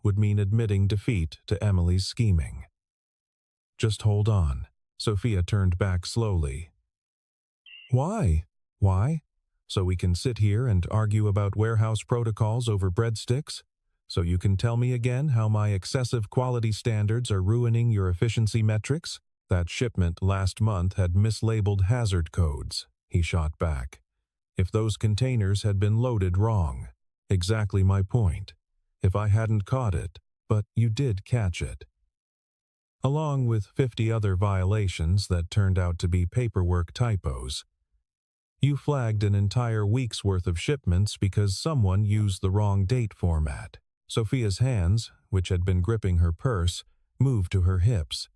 would mean admitting defeat to Emily's scheming. "Just hold on." Sophia turned back slowly. "Why? Why? So we can sit here and argue about warehouse protocols over breadsticks? So you can tell me again how my excessive quality standards are ruining your efficiency metrics? That shipment last month had mislabeled hazard codes," he shot back. "If those containers had been loaded wrong. Exactly my point. If I hadn't caught it, but you did catch it. Along with 50 other violations that turned out to be paperwork typos. You flagged an entire week's worth of shipments because someone used the wrong date format." Sophia's hands, which had been gripping her purse, moved to her hips.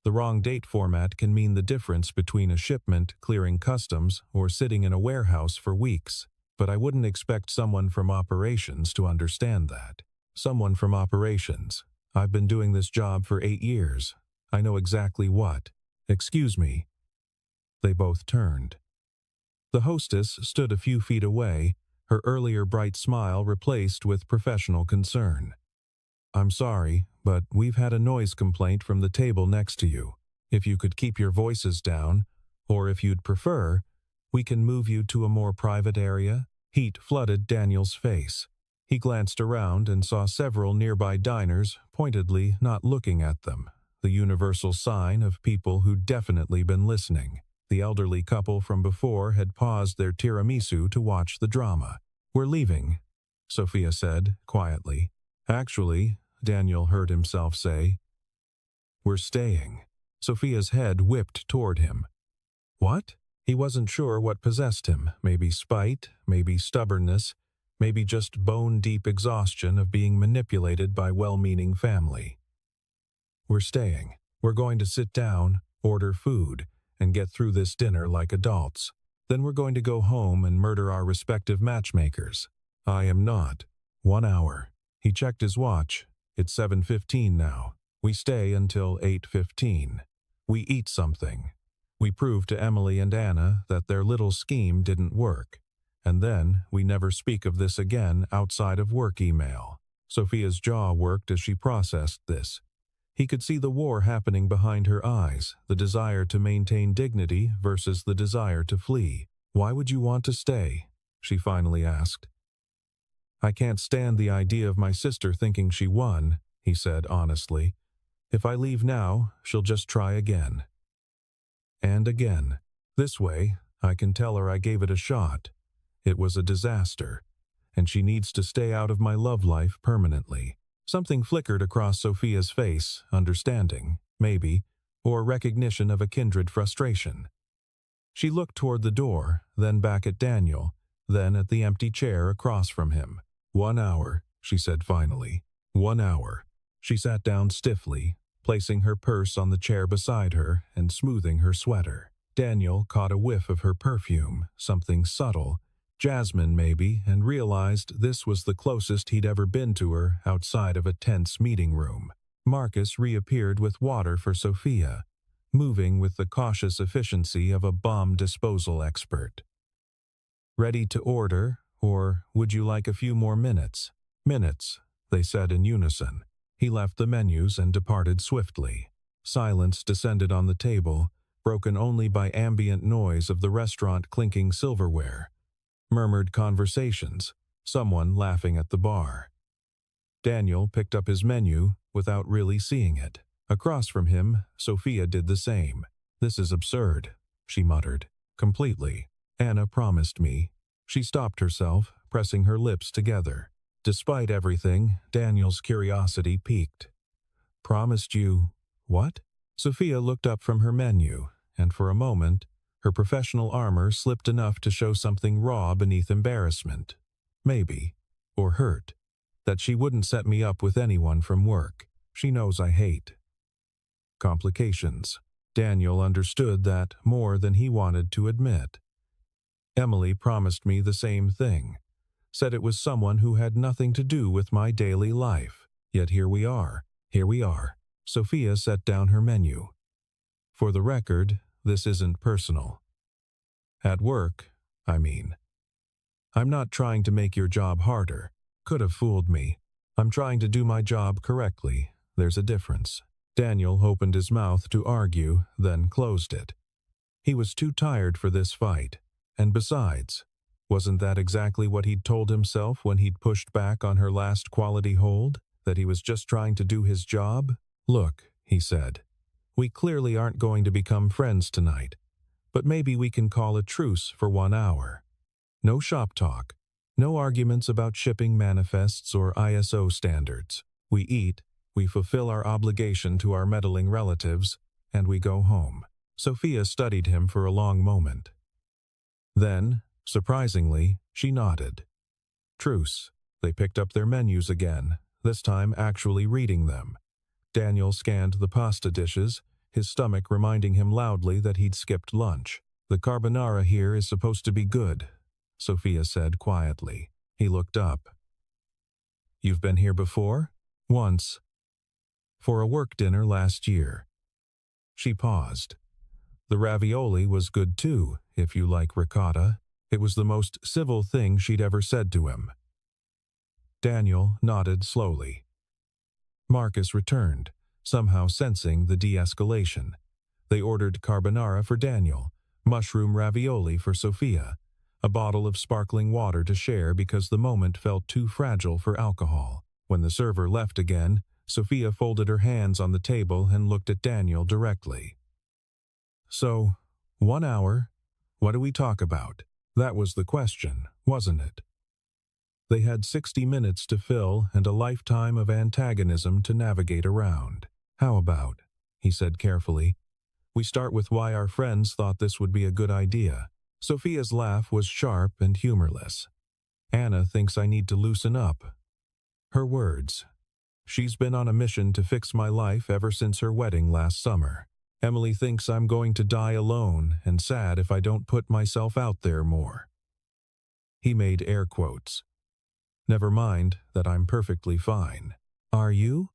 The wrong date format can mean the difference between a shipment clearing customs or sitting in a warehouse for weeks, but I wouldn't expect someone from operations to understand that. Someone from operations. I've been doing this job for 8 years. I know exactly what. Excuse me. They both turned. The hostess stood a few feet away, her earlier bright smile replaced with professional concern. "I'm sorry, but we've had a noise complaint from the table next to you. If you could keep your voices down, or if you'd prefer, we can move you to a more private area." Heat flooded Daniel's face. He glanced around and saw several nearby diners pointedly not looking at them, the universal sign of people who'd definitely been listening. The elderly couple from before had paused their tiramisu to watch the drama. "We're leaving," Sophia said, quietly. "Actually," Daniel heard himself say. "We're staying." Sophia's head whipped toward him. "What?" He wasn't sure what possessed him. Maybe spite, maybe stubbornness, maybe just bone-deep exhaustion of being manipulated by well-meaning family. "We're staying. We're going to sit down, order food, and get through this dinner like adults. Then we're going to go home and murder our respective matchmakers. I am not. 1 hour." He checked his watch. "It's 7:15 now. We stay until 8:15. We eat something. We prove to Emily and Anna that their little scheme didn't work. And then we never speak of this again outside of work email." Sophia's jaw worked as she processed this. He could see the war happening behind her eyes, the desire to maintain dignity versus the desire to flee. "Why would you want to stay?" she finally asked. "I can't stand the idea of my sister thinking she won," he said honestly. "If I leave now, she'll just try again. And again. This way, I can tell her I gave it a shot. It was a disaster, and she needs to stay out of my love life permanently." Something flickered across Sophia's face, understanding, maybe, or recognition of a kindred frustration. She looked toward the door, then back at Daniel, then at the empty chair across from him. 1 hour, she said finally. 1 hour. She sat down stiffly, placing her purse on the chair beside her and smoothing her sweater. Daniel caught a whiff of her perfume, something subtle, jasmine maybe, and realized this was the closest he'd ever been to her outside of a tense meeting room. Marcus reappeared with water for Sophia, moving with the cautious efficiency of a bomb disposal expert. "Ready to order, or would you like a few more minutes?" "Minutes," they said in unison. He left the menus and departed swiftly. Silence descended on the table, broken only by ambient noise of the restaurant clinking silverware. Murmured conversations, someone laughing at the bar. Daniel picked up his menu without really seeing it. Across from him, Sophia did the same. "This is absurd," she muttered. "Completely. Anna promised me." She stopped herself, pressing her lips together. Despite everything, Daniel's curiosity piqued. "Promised you what?" Sophia looked up from her menu, and for a moment, her professional armor slipped enough to show something raw beneath embarrassment. Maybe, or hurt, that she wouldn't set me up with anyone from work. She knows I hate complications. Daniel understood that more than he wanted to admit. Emily promised me the same thing, said it was someone who had nothing to do with my daily life. Yet here we are. Sophia set down her menu. "For the record, this isn't personal. At work, I mean. I'm not trying to make your job harder. Could have fooled me. I'm trying to do my job correctly. There's a difference. Daniel opened his mouth to argue, then closed it. He was too tired for this fight. And besides, wasn't that exactly what he'd told himself when he'd pushed back on her last quality hold? That he was just trying to do his job? Look, he said, we clearly aren't going to become friends tonight, but maybe we can call a truce for 1 hour. No shop talk. No arguments about shipping manifests or ISO standards. We eat, we fulfill our obligation to our meddling relatives, and we go home. Sophia studied him for a long moment. Then, surprisingly, she nodded. Truce. They picked up their menus again, this time actually reading them. Daniel scanned the pasta dishes, his stomach reminding him loudly that he'd skipped lunch. The carbonara here is supposed to be good, Sophia said quietly. He looked up. You've been here before? Once. For a work dinner last year. She paused. The ravioli was good too, if you like ricotta. It was the most civil thing she'd ever said to him. Daniel nodded slowly. Marcus returned, somehow sensing the de-escalation. They ordered carbonara for Daniel, mushroom ravioli for Sophia, a bottle of sparkling water to share because the moment felt too fragile for alcohol. When the server left again, Sophia folded her hands on the table and looked at Daniel directly. So, 1 hour, what do we talk about? That was the question, wasn't it? They had 60 minutes to fill and a lifetime of antagonism to navigate around. How about, he said carefully, we start with why our friends thought this would be a good idea. Sophia's laugh was sharp and humorless. Anna thinks I need to loosen up. Her words. She's been on a mission to fix my life ever since her wedding last summer. Emily thinks I'm going to die alone and sad if I don't put myself out there more. He made air quotes. Never mind that I'm perfectly fine. Are you?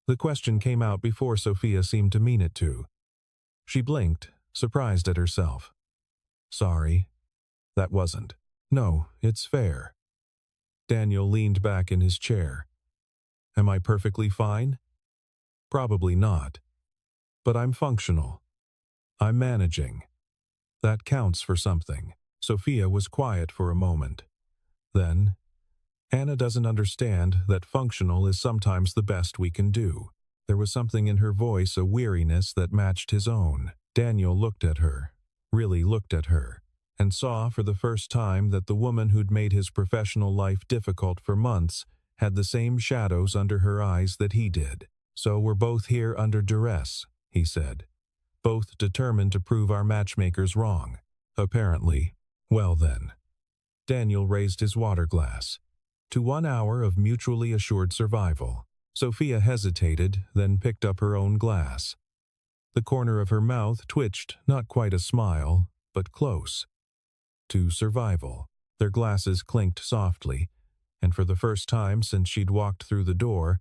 The question came out before Sophia seemed to mean it to. She blinked, surprised at herself. Sorry. That wasn't. No, it's fair. Daniel leaned back in his chair. Am I perfectly fine? Probably not. But I'm functional. I'm managing. That counts for something. Sophia was quiet for a moment. Then, Anna doesn't understand that functional is sometimes the best we can do. There was something in her voice, a weariness that matched his own. Daniel looked at her, really looked at her, and saw for the first time that the woman who'd made his professional life difficult for months had the same shadows under her eyes that he did. So we're both here under duress, he said, both determined to prove our matchmakers wrong. Apparently. Well then. Daniel raised his water glass. To 1 hour of mutually assured survival. Sophia hesitated, then picked up her own glass. The corner of her mouth twitched, not quite a smile, but close. To survival. Their glasses clinked softly, and for the first time since she'd walked through the door,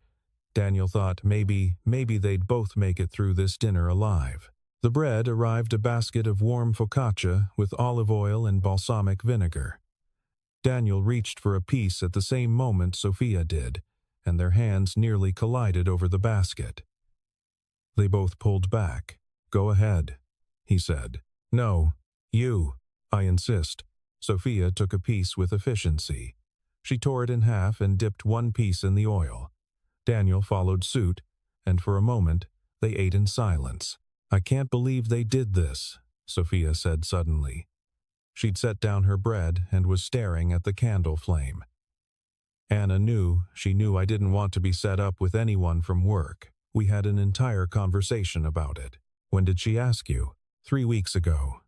Daniel thought maybe they'd both make it through this dinner alive. The bread arrived a basket of warm focaccia with olive oil and balsamic vinegar. Daniel reached for a piece at the same moment Sophia did, and their hands nearly collided over the basket. They both pulled back. Go ahead, he said. No, you, I insist. Sophia took a piece with efficiency. She tore it in half and dipped one piece in the oil. Daniel followed suit, and for a moment, they ate in silence. I can't believe they did this, Sophia said suddenly. She'd set down her bread and was staring at the candle flame. Anna knew I didn't want to be set up with anyone from work. We had an entire conversation about it. When did she ask you? 3 weeks ago.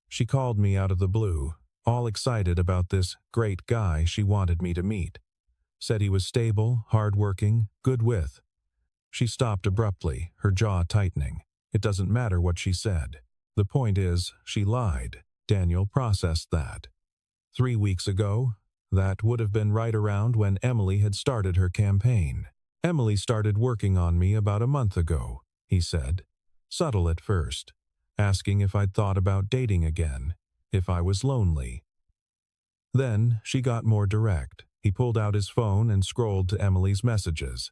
She called me out of the blue, all excited about this great guy she wanted me to meet. Said he was stable, hard-working, good with. She stopped abruptly, her jaw tightening. It doesn't matter what she said. The point is, she lied. Daniel processed that. 3 weeks ago, that would have been right around when Emily had started her campaign. Emily started working on me about a month ago, he said. Subtle at first, asking if I'd thought about dating again, if I was lonely. Then she got more direct. He pulled out his phone and scrolled to Emily's messages.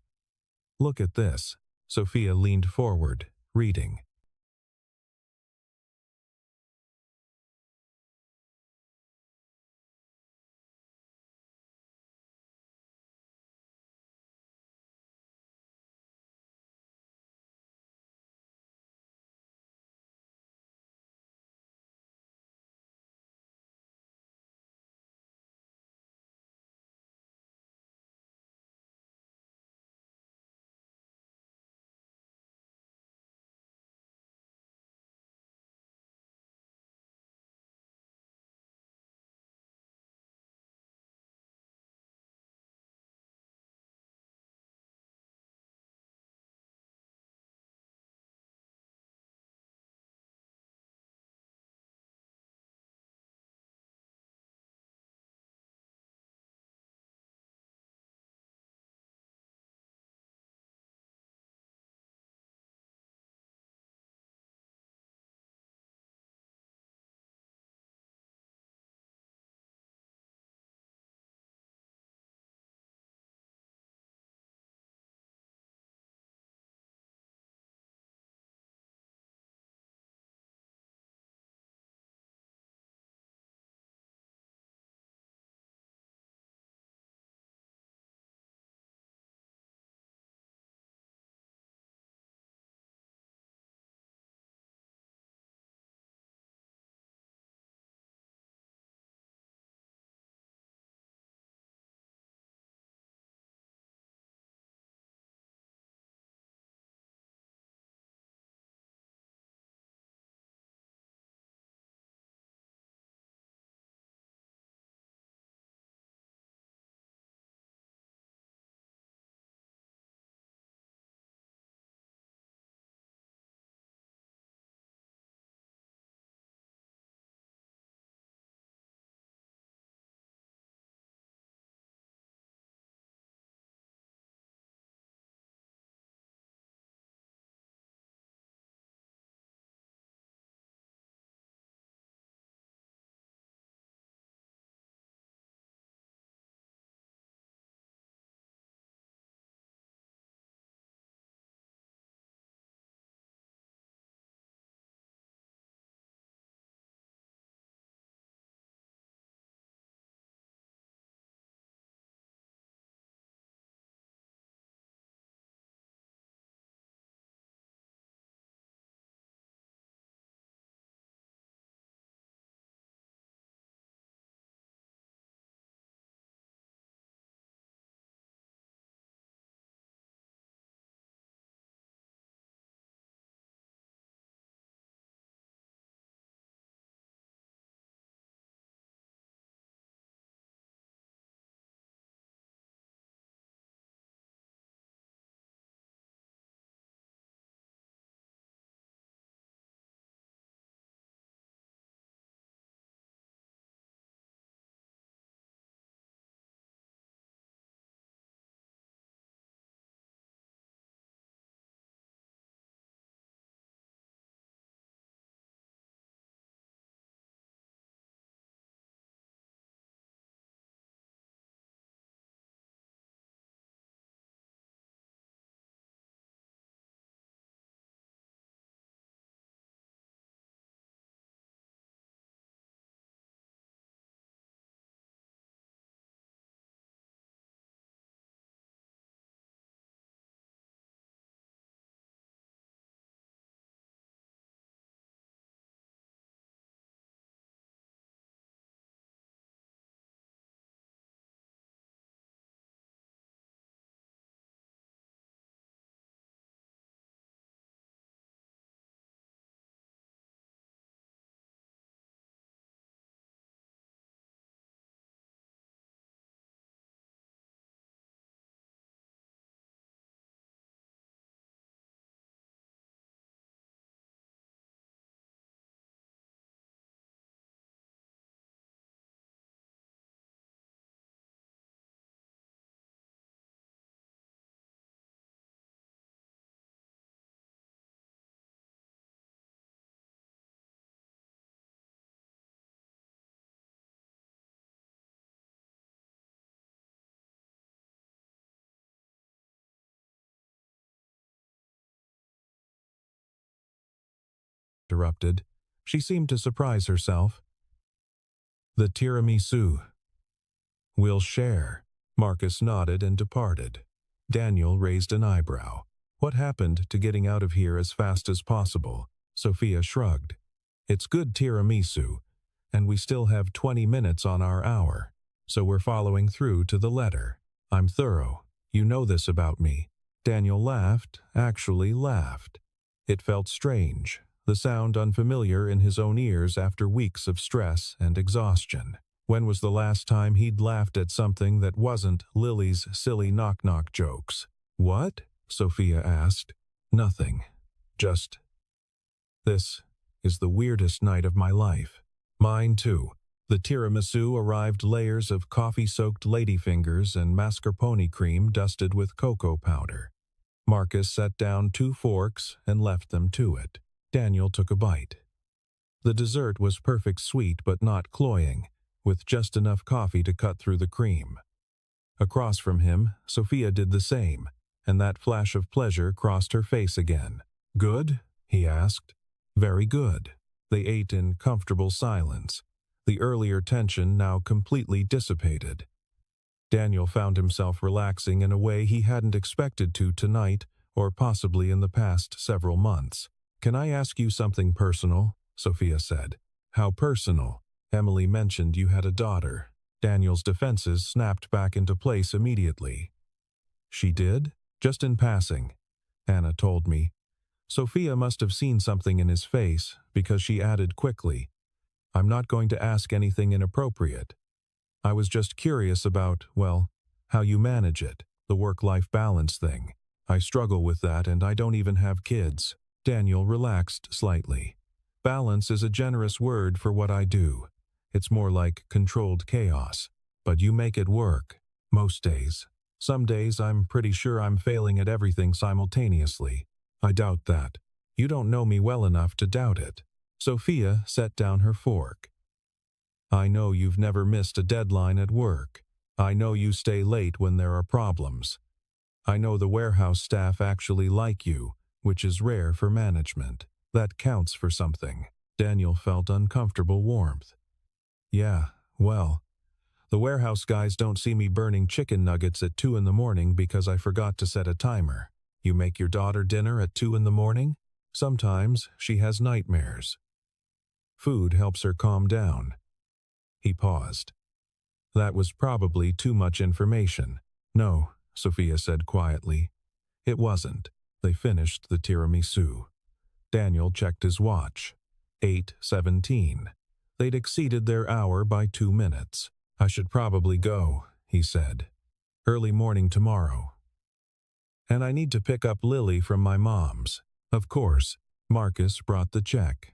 Look at this. Sophia leaned forward, reading. interrupted. She seemed to surprise herself. The tiramisu. We'll share. Marcus nodded and departed. Daniel raised an eyebrow. What happened to getting out of here as fast as possible? Sophia shrugged. It's good tiramisu, and we still have 20 minutes on our hour, so we're following through to the letter. I'm thorough. You know this about me. Daniel laughed, actually laughed. It felt strange, the sound unfamiliar in his own ears after weeks of stress and exhaustion. When was the last time he'd laughed at something that wasn't Lily's silly knock-knock jokes? What? Sophia asked. Nothing. Just, this is the weirdest night of my life. Mine too. The tiramisu arrived layers of coffee-soaked ladyfingers and mascarpone cream dusted with cocoa powder. Marcus set down 2 forks and left them to it. Daniel took a bite. The dessert was perfect sweet but not cloying, with just enough coffee to cut through the cream. Across from him, Sophia did the same, and that flash of pleasure crossed her face again. Good? He asked. Very good. They ate in comfortable silence, the earlier tension now completely dissipated. Daniel found himself relaxing in a way he hadn't expected to tonight or possibly in the past several months. Can I ask you something personal? Sophia said. How personal? Emily mentioned you had a daughter. Daniel's defenses snapped back into place immediately. She did? Just in passing. Anna told me. Sophia must have seen something in his face because she added quickly, I'm not going to ask anything inappropriate. I was just curious about, well, how you manage it, the work-life balance thing. I struggle with that and I don't even have kids. Daniel relaxed slightly. Balance is a generous word for what I do. It's more like controlled chaos. But you make it work. Most days. Some days I'm pretty sure I'm failing at everything simultaneously. I doubt that. You don't know me well enough to doubt it. Sophia set down her fork. I know you've never missed a deadline at work. I know you stay late when there are problems. I know the warehouse staff actually like you, which is rare for management. That counts for something. Daniel felt uncomfortable warmth. Yeah, well, the warehouse guys don't see me burning chicken nuggets at 2 in the morning because I forgot to set a timer. You make your daughter dinner at 2 in the morning? Sometimes she has nightmares. Food helps her calm down. He paused. That was probably too much information. No, Sophia said quietly. It wasn't. They finished the tiramisu. Daniel checked his watch. 8:17. They'd exceeded their hour by 2 minutes. I should probably go, he said. Early morning tomorrow. And I need to pick up Lily from my mom's. Of course, Marcus brought the check.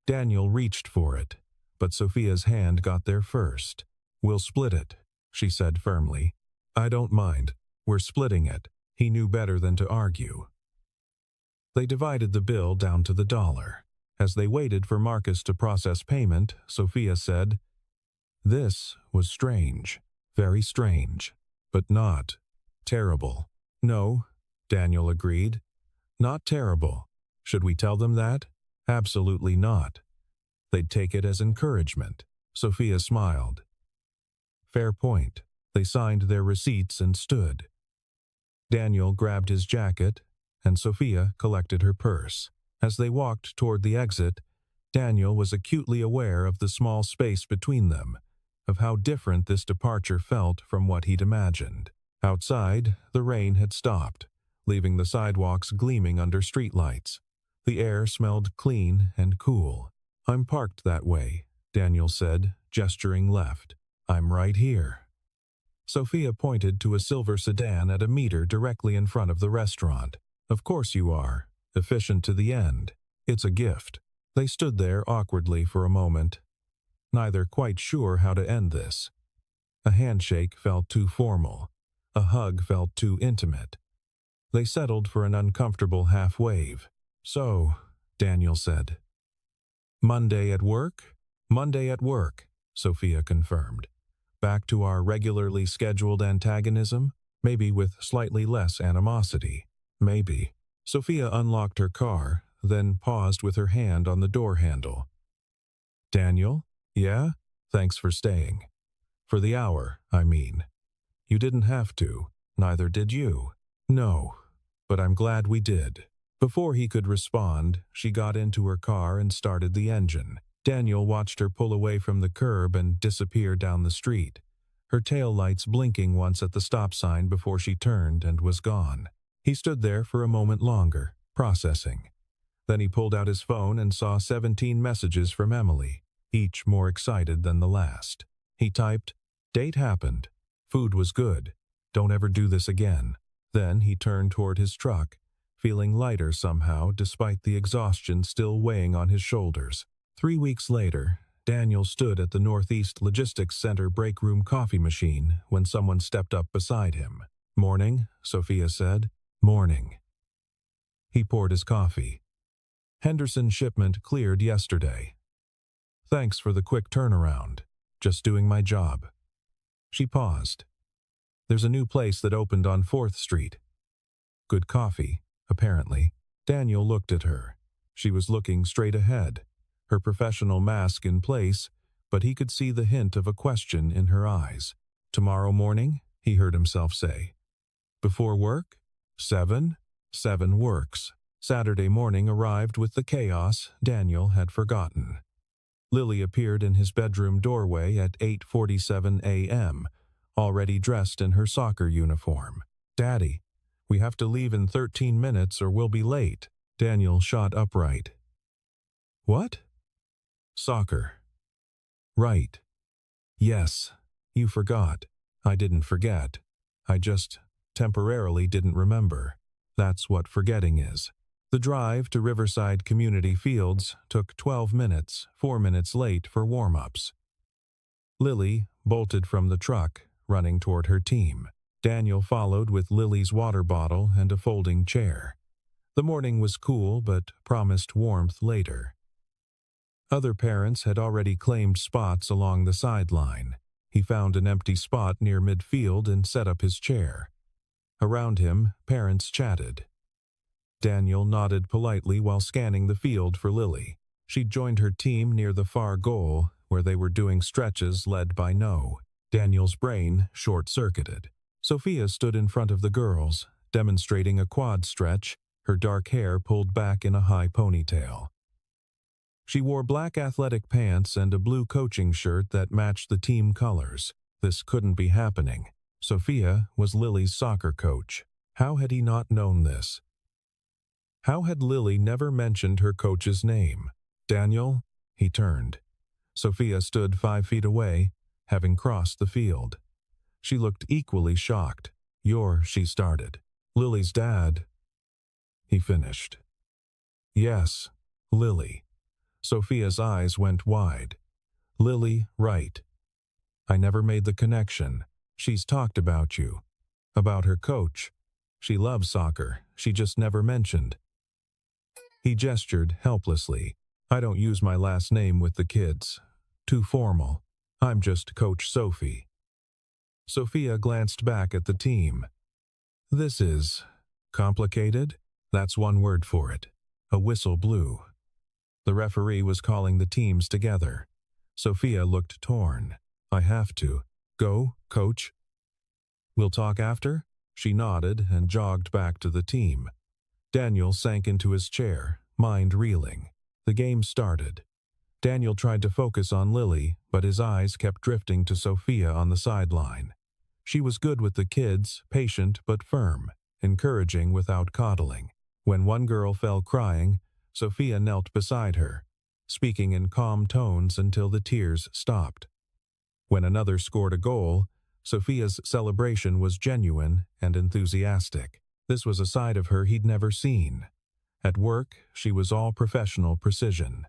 Daniel reached for it, but Sophia's hand got there first. We'll split it, she said firmly. I don't mind. We're splitting it. He knew better than to argue. They divided the bill down to the dollar. As they waited for Marcus to process payment, Sophia said, This was strange, very strange, but not terrible. No, Daniel agreed. Not terrible. Should we tell them that? Absolutely not. They'd take it as encouragement. Sophia smiled. Fair point. They signed their receipts and stood. Daniel grabbed his jacket, and Sophia collected her purse. As they walked toward the exit, Daniel was acutely aware of the small space between them, of how different this departure felt from what he'd imagined. Outside, the rain had stopped, leaving the sidewalks gleaming under streetlights. The air smelled clean and cool. I'm parked that way, Daniel said, gesturing left. I'm right here. Sophia pointed to a silver sedan at a meter directly in front of the restaurant. Of course you are. Efficient to the end. It's a gift. They stood there awkwardly for a moment, neither quite sure how to end this. A handshake felt too formal. A hug felt too intimate. They settled for an uncomfortable half-wave. So, Daniel said. Monday at work? Monday at work, Sophia confirmed. Back to our regularly scheduled antagonism, maybe with slightly less animosity. Maybe. Sophia unlocked her car, then paused with her hand on the door handle. "Daniel? Yeah? Thanks for staying. For the hour, I mean. You didn't have to. Neither did you." "No, but I'm glad we did." Before he could respond, she got into her car and started the engine. Daniel watched her pull away from the curb and disappear down the street, her taillights blinking once at the stop sign before she turned and was gone. He stood there for a moment longer, processing. Then he pulled out his phone and saw 17 messages from Emily, each more excited than the last. He typed, "Date happened. Food was good. Don't ever do this again." Then he turned toward his truck, feeling lighter somehow despite the exhaustion still weighing on his shoulders. 3 weeks later, Daniel stood at the Northeast Logistics Center break room coffee machine when someone stepped up beside him. "Morning," Sophia said. "Morning." He poured his coffee. "Henderson shipment cleared yesterday. Thanks for the quick turnaround. Just doing my job." She paused. "There's a new place that opened on 4th Street. Good coffee, apparently." Daniel looked at her. She was looking straight ahead, her professional mask in place, but he could see the hint of a question in her eyes. "Tomorrow morning?" he heard himself say. "Before work? 7? 7 works." Saturday morning arrived with the chaos Daniel had forgotten. Lily appeared in his bedroom doorway at 8:47 a.m., already dressed in her soccer uniform. "Daddy, we have to leave in 13 minutes or we'll be late." Daniel shot upright. "What?" "Soccer." "Right. Yes, you forgot." "I didn't forget. I just temporarily didn't remember. That's what forgetting is." The drive to Riverside Community Fields took 12 minutes, 4 minutes late for warm-ups. Lily bolted from the truck, running toward her team. Daniel followed with Lily's water bottle and a folding chair. The morning was cool but promised warmth later. Other parents had already claimed spots along the sideline. He found an empty spot near midfield and set up his chair. Around him, parents chatted. Daniel nodded politely while scanning the field for Lily. She'd joined her team near the far goal, where they were doing stretches led by No. Daniel's brain short-circuited. Sophia stood in front of the girls, demonstrating a quad stretch, her dark hair pulled back in a high ponytail. She wore black athletic pants and a blue coaching shirt that matched the team colors. This couldn't be happening. Sophia was Lily's soccer coach. How had he not known this? How had Lily never mentioned her coach's name? "Daniel?" He turned. Sophia stood 5 feet away, having crossed the field. She looked equally shocked. "You're," she started. "Lily's dad." He finished. "Yes, Lily." Sophia's eyes went wide. "Lily, right. I never made the connection. She's talked about you. About her coach. She loves soccer. She just never mentioned." He gestured helplessly. "I don't use my last name with the kids. Too formal. I'm just Coach Sophie." Sophia glanced back at the team. "This is complicated?" That's one word for it. A whistle blew. The referee was calling the teams together. Sophia looked torn. "I have to. Go, coach." "We'll talk after?" She nodded and jogged back to the team. Daniel sank into his chair, mind reeling. The game started. Daniel tried to focus on Lily, but his eyes kept drifting to Sophia on the sideline. She was good with the kids, patient but firm, encouraging without coddling. When one girl fell crying, Sophia knelt beside her, speaking in calm tones until the tears stopped. When another scored a goal, Sophia's celebration was genuine and enthusiastic. This was a side of her he'd never seen. At work, she was all professional precision.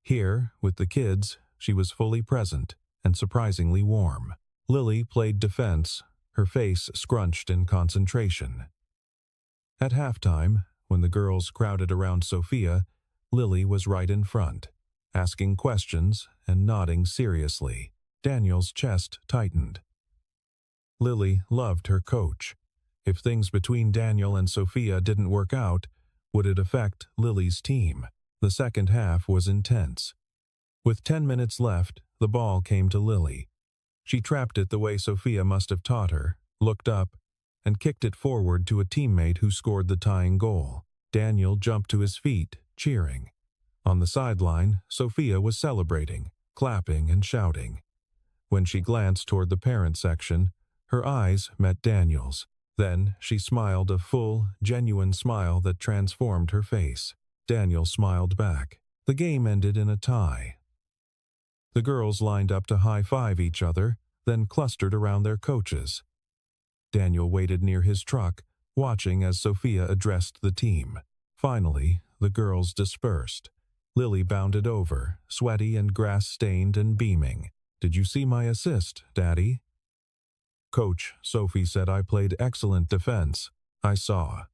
Here, with the kids, she was fully present and surprisingly warm. Lily played defense, her face scrunched in concentration. At halftime, when the girls crowded around Sophia, Lily was right in front, asking questions and nodding seriously. Daniel's chest tightened. Lily loved her coach. If things between Daniel and Sophia didn't work out, Would it affect Lily's team? The second half was intense. With 10 minutes left, the ball came to Lily. She trapped it the way Sophia must have taught her, looked up, and kicked it forward to a teammate who scored the tying goal. Daniel jumped to his feet, cheering. On the sideline, Sophia was celebrating, clapping and shouting. When she glanced toward the parent section, her eyes met Daniel's. Then she smiled a full, genuine smile that transformed her face. Daniel smiled back. The game ended in a tie. The girls lined up to high-five each other, then clustered around their coaches. Daniel waited near his truck, watching as Sophia addressed the team. Finally, the girls dispersed. Lily bounded over, sweaty and grass-stained and beaming. "Did you see my assist, Daddy?" "Coach, Sophie said I played excellent defense. I saw."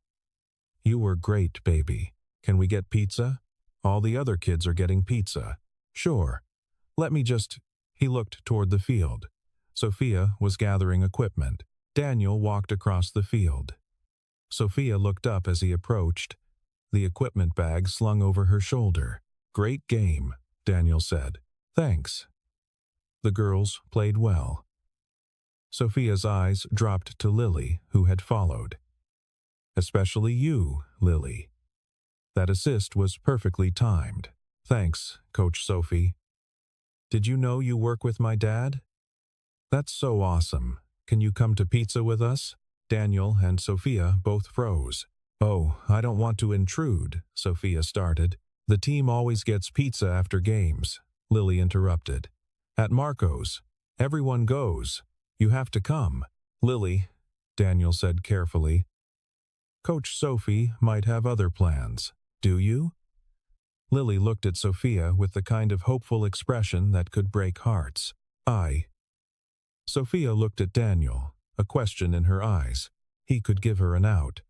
"You were great, baby. Can we get pizza? All the other kids are getting pizza." "Sure. Let me just—" He looked toward the field. Sophia was gathering equipment. Daniel walked across the field. Sophia looked up as he approached, the equipment bag slung over her shoulder. "Great game," Daniel said. "Thanks." The girls played well. Sophia's eyes dropped to Lily, who had followed. "Especially you, Lily. That assist was perfectly timed. Thanks, Coach Sophie. Did you know you work with my dad? That's so awesome. Can you come to pizza with us?" Daniel and Sophia both froze. "Oh, I don't want to intrude," Sophia started. "The team always gets pizza after games," Lily interrupted. "At Marco's. Everyone goes. You have to come." "Lily," Daniel said carefully, "Coach Sophie might have other plans. Do you?" Lily looked at Sophia with the kind of hopeful expression that could break hearts. "I." Sophia looked at Daniel, a question in her eyes. He could give her an out.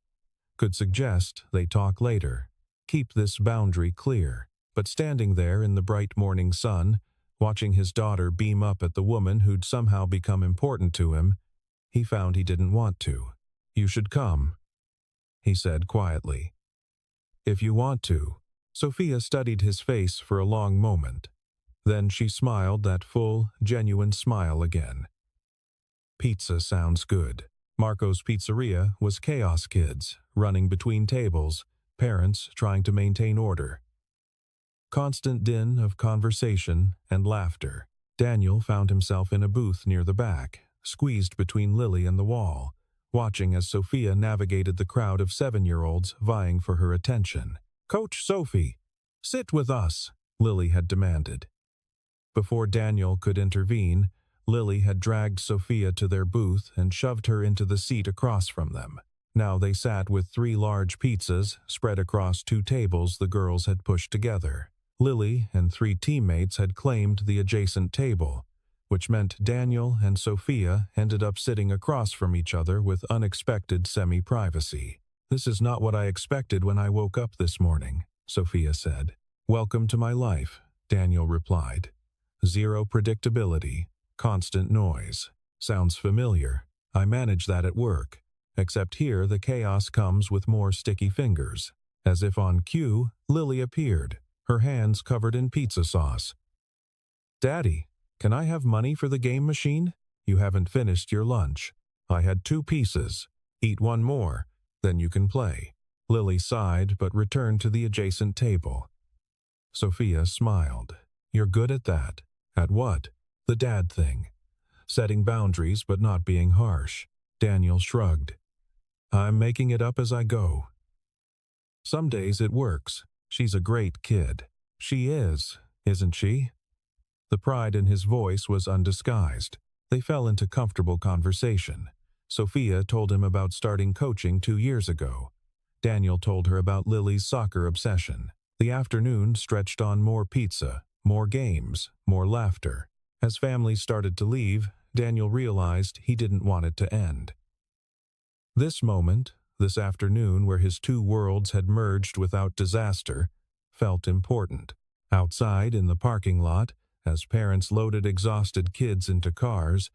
Could suggest they talk later. Keep this boundary clear. But standing there in the bright morning sun, watching his daughter beam up at the woman who'd somehow become important to him, he found he didn't want to. "You should come," he said quietly. "If you want to." Sophia studied his face for a long moment. Then she smiled that full, genuine smile again. "Pizza sounds good." Marco's Pizzeria was chaos kids, running between tables, parents trying to maintain order. Constant din of conversation and laughter. Daniel found himself in a booth near the back, squeezed between Lily and the wall, watching as Sophia navigated the crowd of 7-year-olds vying for her attention. "Coach Sophie, sit with us," Lily had demanded. Before Daniel could intervene, Lily had dragged Sophia to their booth and shoved her into the seat across from them. Now they sat with 3 large pizzas spread across 2 tables the girls had pushed together. Lily and 3 teammates had claimed the adjacent table, which meant Daniel and Sophia ended up sitting across from each other with unexpected semi-privacy. "This is not what I expected when I woke up this morning," Sophia said. "Welcome to my life," Daniel replied. "Zero predictability, constant noise. Sounds familiar. I manage that at work. Except here the chaos comes with more sticky fingers." As if on cue, Lily appeared, her hands covered in pizza sauce. "Daddy, can I have money for the game machine? You haven't finished your lunch. I had 2 pieces. Eat 1 more, then you can play." Lily sighed but returned to the adjacent table. Sophia smiled. "You're good at that." "At what?" "The dad thing. Setting boundaries but not being harsh." Daniel shrugged. "I'm making it up as I go. Some days it works. She's a great kid." "She is, isn't she?" The pride in his voice was undisguised. They fell into comfortable conversation. Sophia told him about starting coaching 2 years ago. Daniel told her about Lily's soccer obsession. The afternoon stretched on more pizza, more games, more laughter. As families started to leave, Daniel realized he didn't want it to end. This moment, this afternoon where his 2 worlds had merged without disaster, felt important. Outside in the parking lot, as parents loaded exhausted kids into cars,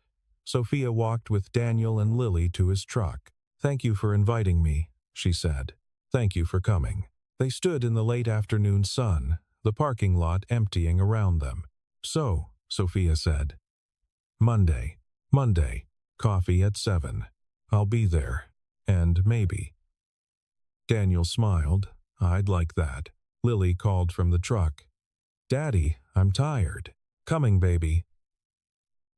Sophia walked with Daniel and Lily to his truck. "Thank you for inviting me," she said. "Thank you for coming." They stood in the late afternoon sun, the parking lot emptying around them. "So," Sophia said. "Monday. Monday. Coffee at 7. I'll be there. And maybe." Daniel smiled. "I'd like that." Lily called from the truck. "Daddy, I'm tired." "Coming, baby."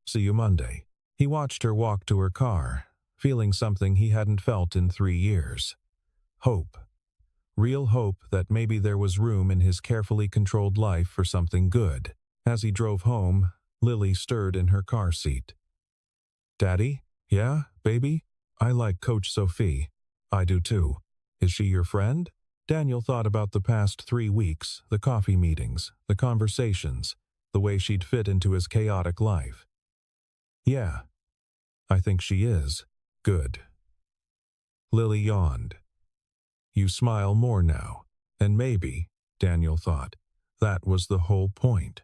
"See you Monday." He watched her walk to her car, feeling something he hadn't felt in 3 years. Hope. Real hope that maybe there was room in his carefully controlled life for something good. As he drove home, Lily stirred in her car seat. "Daddy? Yeah, baby? I like Coach Sophie." "I do too. Is she your friend?" Daniel thought about the past 3 weeks, the coffee meetings, the conversations, the way she'd fit into his chaotic life. "Yeah, I think she is." "Good." Lily yawned. "You smile more now. And maybe," Daniel thought, "that was the whole point."